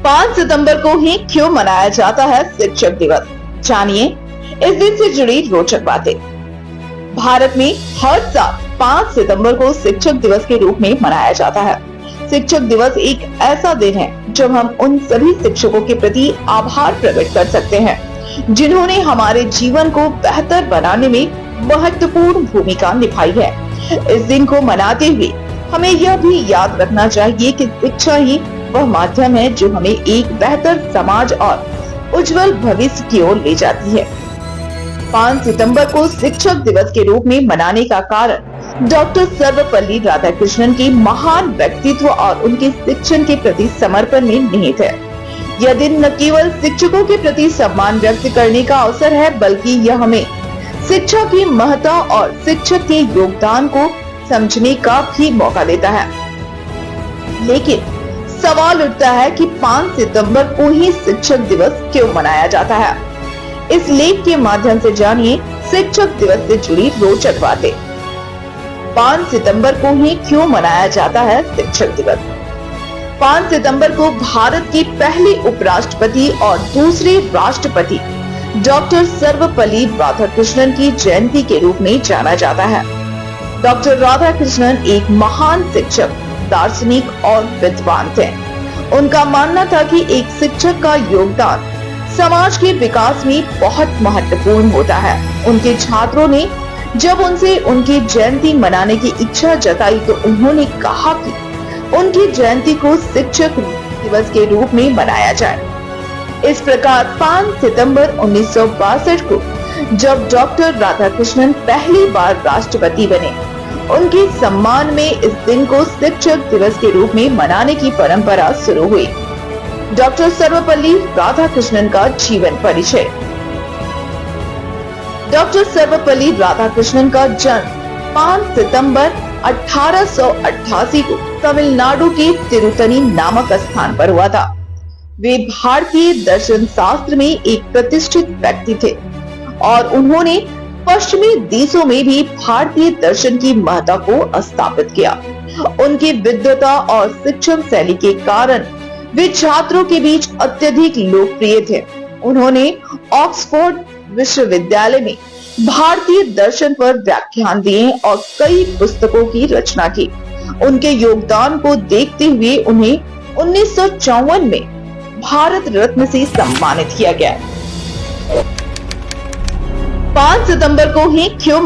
5 सितंबर को ही क्यों मनाया जाता है शिक्षक दिवस? जानिए इस दिन से जुड़ी रोचक बातें। भारत में हर साल 5 सितंबर को शिक्षक दिवस के रूप में मनाया जाता है। शिक्षक दिवस एक ऐसा दिन है जब हम उन सभी शिक्षकों के प्रति आभार प्रकट कर सकते हैं जिन्होंने हमारे जीवन को बेहतर बनाने में महत्वपूर्ण भूमिका निभाई है। इस दिन को मनाते हुए हमें यह भी याद रखना चाहिए कि शिक्षा ही वह माध्यम है जो हमें एक बेहतर समाज और उज्जवल भविष्य की ओर ले जाती है। 5 सितंबर को शिक्षक दिवस के रूप में मनाने का कारण डॉक्टर सर्वपल्ली राधाकृष्णन के महान व्यक्तित्व और उनके शिक्षण के प्रति समर्पण में निहित है। यह दिन न केवल शिक्षकों के प्रति सम्मान व्यक्त करने का अवसर है, बल्कि यह हमें शिक्षा की महत्ता और शिक्षक के योगदान को समझने का भी मौका देता है। लेकिन सवाल उठता है कि 5 सितंबर को ही शिक्षक दिवस क्यों मनाया जाता है? इस लेख के माध्यम से जानिए शिक्षक दिवस से जुड़ी रोचक बातें। 5 सितंबर को ही क्यों मनाया जाता है शिक्षक दिवस? 5 सितंबर को भारत के पहले उपराष्ट्रपति और दूसरे राष्ट्रपति डॉक्टर सर्वपल्ली राधाकृष्णन की जयंती के रूप में जाना जाता है। डॉक्टर राधाकृष्णन एक महान शिक्षक, दार्शनिक और विद्वान थे। उनका मानना था कि एक शिक्षक का योगदान समाज के विकास में बहुत महत्वपूर्ण होता है। उनके छात्रों ने जब उनसे उनकी जयंती मनाने की इच्छा जताई तो उन्होंने कहा कि उनकी जयंती को शिक्षक दिवस के रूप में मनाया जाए। इस प्रकार 5 सितंबर 1962 को जब डॉक्टर राधाकृष्णन पहली बार राष्ट्रपति बने, उनके सम्मान में इस दिन को शिक्षक दिवस के रूप में मनाने की परंपरा शुरू हुई। डॉक्टर सर्वपल्ली राधाकृष्णन का जीवन परिचय। डॉक्टर सर्वपल्ली राधाकृष्णन का जन्म 5 सितंबर 1888 को तमिलनाडु के तिरुतनी नामक स्थान पर हुआ था। वे भारतीय दर्शन शास्त्र में एक प्रतिष्ठित व्यक्ति थे और उन्होंने पश्चिमी देशों में भी भारतीय दर्शन की महत्ता को स्थापित किया। उनकी विद्वता और शिक्षण शैली के कारण वे छात्रों के बीच अत्यधिक लोकप्रिय थे। उन्होंने ऑक्सफोर्ड विश्वविद्यालय में भारतीय दर्शन पर व्याख्यान दिए और कई पुस्तकों की रचना की। उनके योगदान को देखते हुए उन्हें 1954 में भारत रत्न से सम्मानित किया गया। 5 सितंबर को ही क्यों